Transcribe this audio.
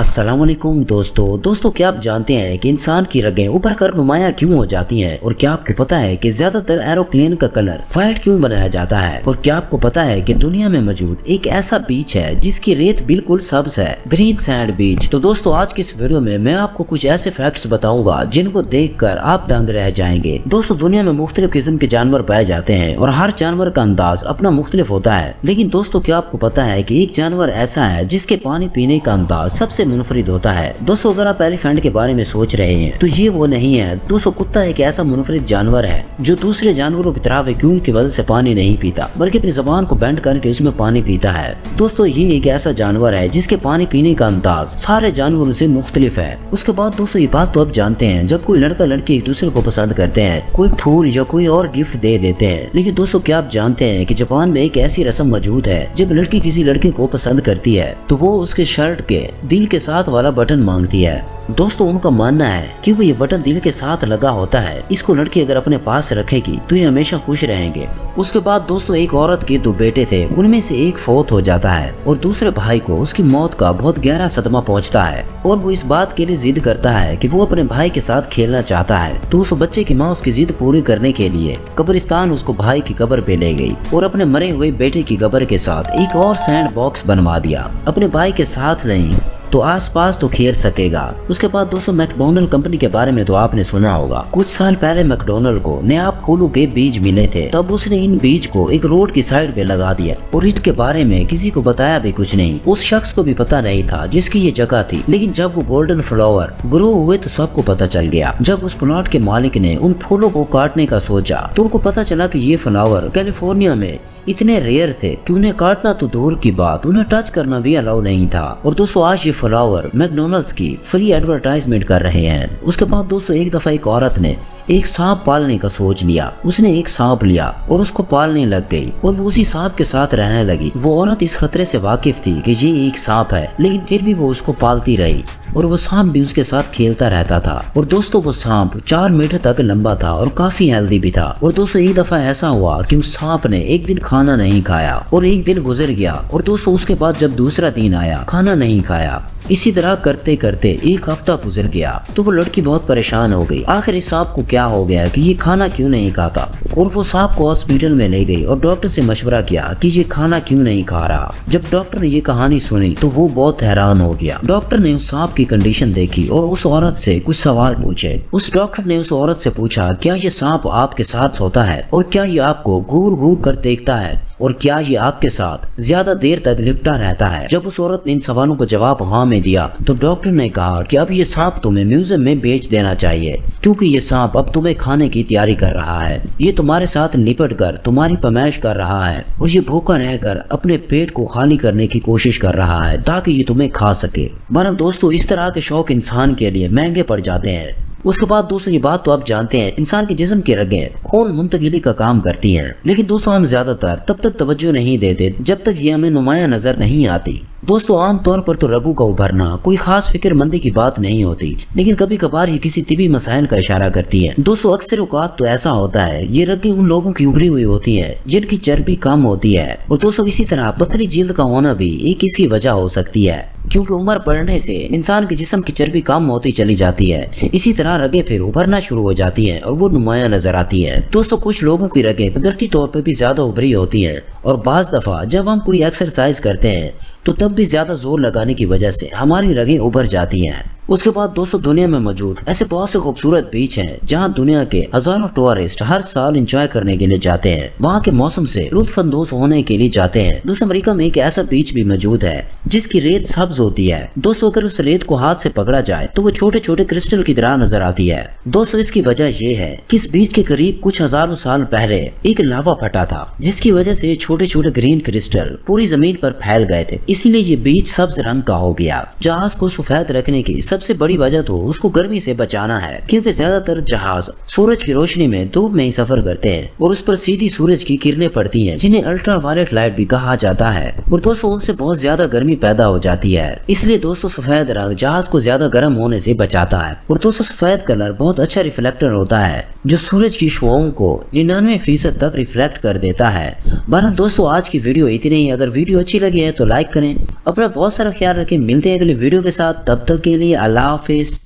अस्सलामुअलैकुम दोस्तों क्या आप जानते हैं कि इंसान की रगें उभर कर नुमाया क्यों हो जाती हैं? और क्या आपको पता है कि ज्यादातर एरोप्लेन का कलर व्हाइट क्यों बनाया जाता है? और क्या आपको पता है कि दुनिया में मौजूद एक ऐसा बीच है जिसकी रेत बिल्कुल सब्ज है, ग्रीन सैंड बीच। तो दोस्तों आज की इस वीडियो में मैं आपको कुछ ऐसे फैक्ट्स बताऊंगा जिनको देखकर आप दंग रह जाएंगे। दोस्तों दुनिया में मुख्तलिफ किस्म के जानवर पाए जाते हैं और हर जानवर का अंदाज अपना मुख्तलिफ होता है, लेकिन दोस्तों क्या आपको पता है कि एक जानवर ऐसा है जिसके पानी पीने का अंदाज सबसे मुनफरिद होता है। दोस्तों अगर आप एलिफेंट के बारे में सोच रहे हैं तो ये वो नहीं है। दोस्तों कुत्ता एक ऐसा मुनफरिद जानवर है जो दूसरे जानवरों की तरह वैक्यूम की वजह से पानी नहीं पीता, बल्कि अपनी जबान को बेंड करके उसमें पानी पीता है। दोस्तों ये एक ऐसा जानवर है जिसके पानी पीने का अंदाज सारे जानवरों से मुख्तलिफ है। उसके बाद दोस्तों ये बात तो आप जानते हैं, जब कोई लड़का लड़की एक दूसरे को पसंद करते हैं, कोई फूल या कोई और गिफ्ट दे देते हैं। लेकिन दोस्तों क्या आप जानते हैं कि जापान में एक ऐसी रस्म मौजूद है, जब लड़की किसी लड़के को पसंद करती है तो वो उसके शर्ट के दिल के साथ वाला बटन मांगती है। दोस्तों उनका मानना है कि वो ये बटन दिल के साथ लगा होता है, इसको लड़की अगर अपने पास रखेगी तो ये हमेशा खुश रहेंगे। उसके बाद दोस्तों एक औरत के 2 बेटे थे, उनमें से एक फौत हो जाता है और दूसरे भाई को उसकी मौत का बहुत गहरा सदमा पहुंचता है और वो इस बात के लिए जिद करता है कि वो अपने भाई के साथ खेलना चाहता है। तो उस बच्चे की माँ उसकी जिद पूरी करने के लिए कब्रिस्तान उसको भाई की कब्र पे ले गई और अपने मरे हुए बेटे की कब्र के साथ एक और सैंड बॉक्स बनवा दिया। अपने भाई के साथ नहीं तो आसपास तो खेल सकेगा। उसके बाद दोस्तों मैकडोनल्ड कंपनी के बारे में तो आपने सुना होगा। कुछ साल पहले मैकडोनल्ड को नया फूलों के बीज मिले थे, तब उसने इन बीज को एक रोड की साइड पे लगा दिया और इनके बारे में किसी को बताया भी कुछ नहीं। उस शख्स को भी पता नहीं था जिसकी ये जगह थी, लेकिन जब वो गोल्डन फ्लावर ग्रो हुए तो सबको पता चल गया। जब उस प्लॉट के मालिक ने उन फूलों को काटने का सोचा तो उनको पता चला कि ये फ्लावर कैलिफोर्निया में इतने रेयर थे कि उन्हें काटना तो दूर की बात, उन्हें टच करना भी अलाउ नहीं था। और दोस्तों आज ये फ्लावर मैकडोनल्ड्स की फ्री एडवर्टाइजमेंट कर रहे हैं। उसके बाद दोस्तों एक दफा एक औरत ने एक सांप पालने का सोच लिया। उसने एक सांप लिया और उसको पालने लग गई और वो उसी सांप के साथ रहने लगी। वो औरत इस खतरे से वाकिफ थी कि ये एक सांप है, लेकिन फिर भी वो उसको पालती रही और वो सांप भी उसके साथ खेलता रहता था। और दोस्तों वो सांप 4 मीटर तक लंबा था और काफी हेल्दी भी था। और दोस्तों एक दफा ऐसा हुआ कि उस सांप ने एक दिन खाना नहीं खाया और एक दिन गुजर गया और दोस्तों उसके बाद जब दूसरा दिन आया खाना नहीं खाया। इसी तरह करते करते एक हफ्ता गुजर गया तो वो लड़की बहुत परेशान हो गई। आखिर इस सांप को क्या हो गया कि ये खाना क्यों नहीं खाता, और वो सांप को हॉस्पिटल में ले गई और डॉक्टर से मशवरा किया कि ये खाना क्यों नहीं खा रहा। जब डॉक्टर ने ये कहानी सुनी तो वो बहुत हैरान हो गया। डॉक्टर ने उस सांप की कंडीशन देखी और उस औरत से कुछ सवाल पूछे। उस डॉक्टर ने उस औरत से पूछा, क्या ये सांप आपके साथ सोता है और क्या ये आपको घूर घूर कर देखता है और क्या ये आपके साथ ज्यादा देर तक लिपटा रहता है? जब उस औरत ने इन सवालों का जवाब हाँ में दिया तो डॉक्टर ने कहा कि अब ये सांप तुम्हें म्यूजियम में बेच देना चाहिए, क्योंकि ये सांप अब तुम्हें खाने की तैयारी कर रहा है। ये तुम्हारे साथ लिपट कर तुम्हारी पैमाइश कर रहा है और ये भूखा रहकर अपने पेट को खाली करने की कोशिश कर रहा है ताकि ये तुम्हें खा सके। बहरहाल दोस्तों इस तरह के शौक इंसान के लिए महंगे पड़ जाते हैं। उसके बाद दोस्तों ये बात तो आप जानते हैं, इंसान के जिस्म की रगें खून मुंतकिली का काम करती हैं, लेकिन दोस्तों हम ज्यादातर तब तक तवज्जो नहीं देते जब तक ये हमें नुमाया नजर नहीं आती। दोस्तों आमतौर पर तो रगों का उभरना कोई खास फिक्रमंदी की बात नहीं होती, लेकिन कभी कभार ये किसी तिबी मसाइल का इशारा करती है। दोस्तों अक्सर औकात तो ऐसा होता है ये रगें उन लोगों की उभरी हुई होती है जिनकी चर्बी कम होती है। और दोस्तों इसी तरह पतली जिल्द का होना भी एक इसकी वजह हो सकती है, क्योंकि उम्र बढ़ने से इंसान के जिस्म की चर्बी कम होती चली जाती है। इसी तरह रगें फिर उभरना शुरू हो जाती हैं और वो नुमाया नजर आती है। दोस्तों कुछ लोगों की रगें कुदरती तौर पर भी ज्यादा उभरी होती हैं और बाज दफा जब हम कोई एक्सरसाइज करते हैं तो तब भी ज्यादा जोर लगाने की वजह से हमारी रगें उभर जाती हैं। उसके बाद दोस्तों दुनिया में मौजूद ऐसे बहुत से खूबसूरत बीच हैं जहां दुनिया के हजारों टूरिस्ट हर साल एंजॉय करने के लिए जाते हैं, वहां के मौसम से लुत्फानंदोज होने के लिए जाते हैं। दोस्तों अमेरिका में एक ऐसा बीच भी मौजूद है जिसकी रेत सब्ज होती है। दोस्तों अगर उस रेत को हाथ से पकड़ा जाए तो वो छोटे छोटे क्रिस्टल की तरह नजर आती है। दोस्तों इसकी वजह ये है कि इस बीच के करीब कुछ हजारों साल पहले एक लावा फटा था, जिसकी वजह से छोटे छोटे ग्रीन क्रिस्टल पूरी जमीन पर फैल गए थे, इसीलिए ये बीच सब्ज रंग का हो गया। जहाज को सफेद रखने की सबसे बड़ी वजह तो उसको गर्मी से बचाना है, क्योंकि ज्यादातर जहाज सूरज की रोशनी में धूप में ही सफर करते हैं और उस पर सीधी सूरज की किरणें पड़ती हैं, जिन्हें अल्ट्रा वायलेट लाइट भी कहा जाता है। और दोस्तों उनसे बहुत ज्यादा गर्मी पैदा हो जाती है, इसलिए दोस्तों सफेद रंग जहाज को ज्यादा गर्म होने से बचाता है। और दोस्तों सफेद कलर बहुत अच्छा रिफ्लेक्टर होता है जो सूरज की शुआओं को 99% तक रिफ्लेक्ट कर देता है। बहरहाल दोस्तों आज की वीडियो इतनी ही। अगर वीडियो अच्छी लगी है तो लाइक करें अपना बहुत सारा ख्याल रखें, मिलते हैं अगले वीडियो के साथ, तब तक के लिए अल्लाह हाफिज।